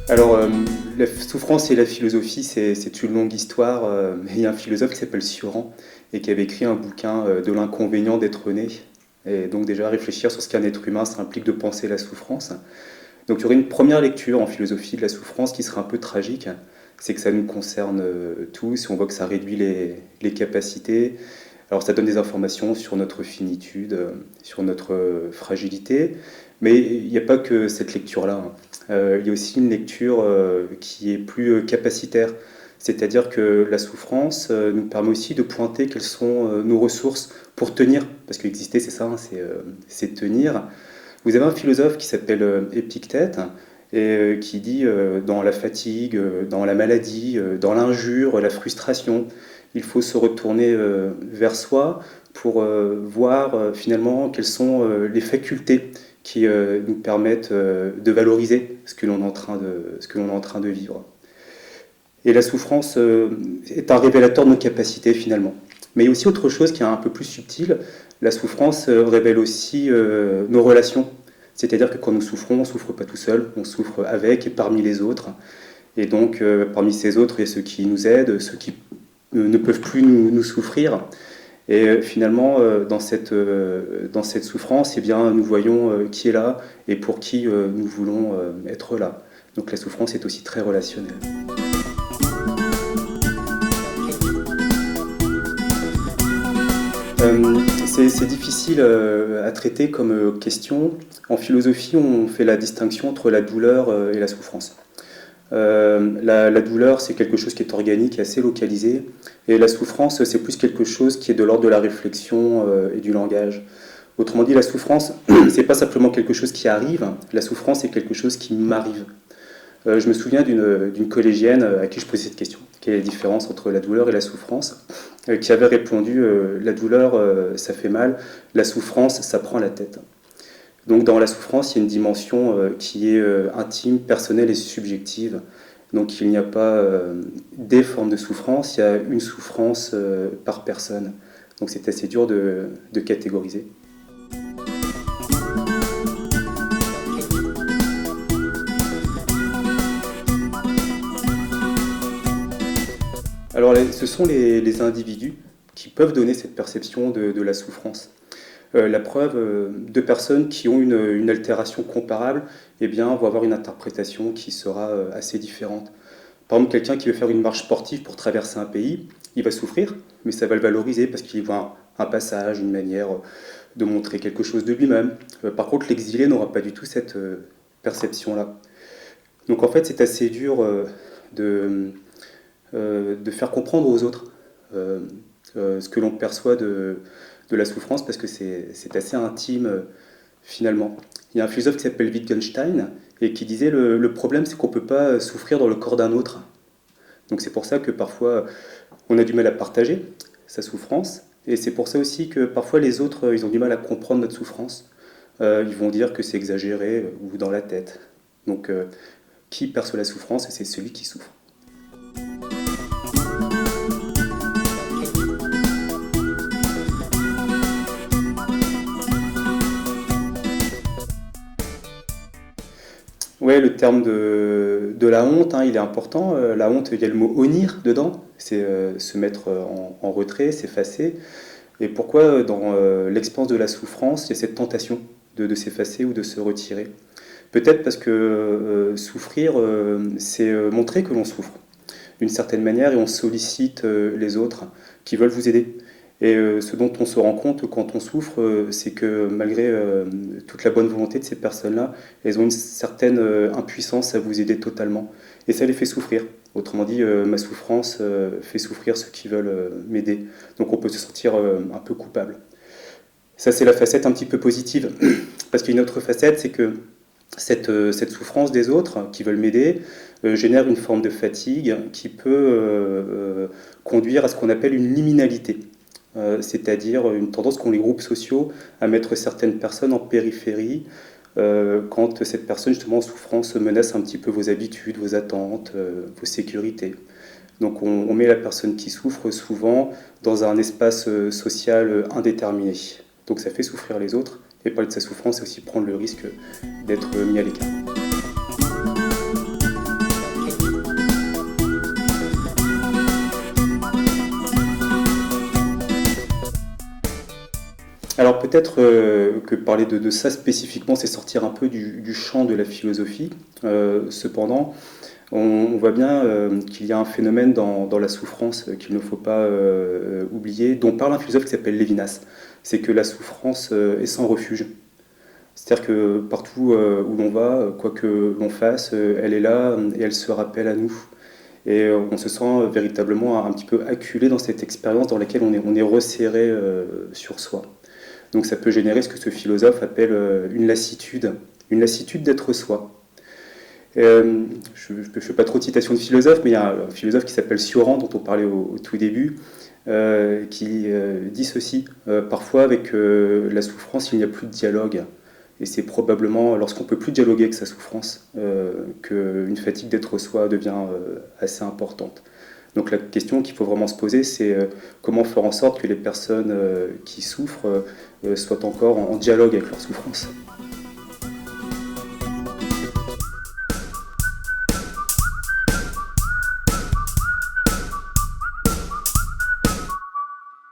Alors, la souffrance et la philosophie, c'est une longue histoire. Mais il y a un philosophe qui s'appelle Cioran et qui avait écrit un bouquin de l'inconvénient d'être né. Et donc déjà, réfléchir sur ce qu'un être humain, ça implique de penser la souffrance. Donc il y aurait une première lecture en philosophie de la souffrance qui serait un peu tragique. C'est que ça nous concerne tous, et on voit que ça réduit les capacités. Alors ça donne des informations sur notre finitude, sur notre fragilité, mais il n'y a pas que cette lecture-là, hein. Il y a aussi une lecture qui est plus capacitaire, c'est-à-dire que la souffrance nous permet aussi de pointer quelles sont nos ressources pour tenir, parce qu'exister c'est ça, hein, c'est tenir. Vous avez un philosophe qui s'appelle Épictète, et qui dit dans la fatigue, dans la maladie, dans l'injure, la frustration, il faut se retourner vers soi pour voir finalement quelles sont les facultés qui nous permettent de valoriser ce que l'on est en train de vivre. Et la souffrance est un révélateur de nos capacités finalement. Mais il y a aussi autre chose qui est un peu plus subtil. La souffrance révèle aussi nos relations. C'est-à-dire que quand nous souffrons, on ne souffre pas tout seul, on souffre avec et parmi les autres. Et donc, parmi ces autres, il y a ceux qui nous aident, ceux qui ne peuvent plus nous souffrir. Et finalement, dans cette souffrance, eh bien, nous voyons qui est là et pour qui nous voulons être là. Donc la souffrance est aussi très relationnelle. C'est difficile à traiter comme question. En philosophie, on fait la distinction entre la douleur et la souffrance. La douleur, c'est quelque chose qui est organique et assez localisé, et la souffrance, c'est plus quelque chose qui est de l'ordre de la réflexion et du langage. Autrement dit, la souffrance, c'est pas simplement quelque chose qui arrive, la souffrance, c'est quelque chose qui m'arrive. Je me souviens d'une collégienne à qui je posais cette question, quelle est la différence entre la douleur et la souffrance, qui avait répondu la douleur, ça fait mal, la souffrance, ça prend la tête. Donc dans la souffrance, il y a une dimension qui est intime, personnelle et subjective. Donc il n'y a pas des formes de souffrance, il y a une souffrance par personne. Donc c'est assez dur de catégoriser. Alors ce sont les individus qui peuvent donner cette perception de la souffrance. La preuve, deux personnes qui ont une altération comparable, eh bien, vont avoir une interprétation qui sera assez différente. Par exemple, quelqu'un qui veut faire une marche sportive pour traverser un pays, il va souffrir, mais ça va le valoriser parce qu'il voit un passage, une manière de montrer quelque chose de lui-même. Par contre, l'exilé n'aura pas du tout cette perception-là. Donc en fait, c'est assez dur de faire comprendre aux autres ce que l'on perçoit de la souffrance, parce que c'est assez intime finalement. Il y a un philosophe qui s'appelle Wittgenstein et qui disait le problème, c'est qu'on ne peut pas souffrir dans le corps d'un autre. Donc c'est pour ça que parfois on a du mal à partager sa souffrance, et c'est pour ça aussi que parfois les autres ils ont du mal à comprendre notre souffrance. Ils vont dire que c'est exagéré ou dans la tête. Donc qui perçoit la souffrance? C'est celui qui souffre. Ouais, le terme de la honte, hein, il est important. La honte, il y a le mot honir dedans, c'est se mettre en retrait, s'effacer. Et pourquoi dans l'expérience de la souffrance, il y a cette tentation de s'effacer ou de se retirer? Peut-être parce que souffrir, c'est montrer que l'on souffre d'une certaine manière, et on sollicite les autres qui veulent vous aider. Et ce dont on se rend compte quand on souffre, c'est que malgré toute la bonne volonté de ces personnes-là, elles ont une certaine impuissance à vous aider totalement. Et ça les fait souffrir. Autrement dit, ma souffrance fait souffrir ceux qui veulent m'aider. Donc on peut se sentir un peu coupable. Ça, c'est la facette un petit peu positive. Parce qu'il y a une autre facette, c'est que cette souffrance des autres qui veulent m'aider génère une forme de fatigue qui peut conduire à ce qu'on appelle une liminalité. C'est-à-dire une tendance qu'ont les groupes sociaux à mettre certaines personnes en périphérie quand cette personne justement en souffrance menace un petit peu vos habitudes, vos attentes, vos sécurités. Donc on met la personne qui souffre souvent dans un espace social indéterminé. Donc ça fait souffrir les autres, et parler de sa souffrance, c'est aussi prendre le risque d'être mis à l'écart. Alors peut-être que parler de ça spécifiquement, c'est sortir un peu du champ de la philosophie. Cependant, on voit bien qu'il y a un phénomène dans la souffrance qu'il ne faut pas oublier, dont parle un philosophe qui s'appelle Lévinas. C'est que la souffrance est sans refuge. C'est-à-dire que partout où l'on va, quoi que l'on fasse, elle est là et elle se rappelle à nous. Et on se sent véritablement un petit peu acculé dans cette expérience dans laquelle on est resserré sur soi. Donc ça peut générer ce que ce philosophe appelle une lassitude d'être soi. Je ne fais pas trop de citations de philosophes, mais il y a un philosophe qui s'appelle Cioran, dont on parlait au tout début, qui dit ceci. Parfois, avec la souffrance, il n'y a plus de dialogue. Et c'est probablement lorsqu'on ne peut plus dialoguer avec sa souffrance qu'une fatigue d'être soi devient assez importante. Donc la question qu'il faut vraiment se poser, c'est comment faire en sorte que les personnes qui souffrent soient encore en dialogue avec leur souffrance.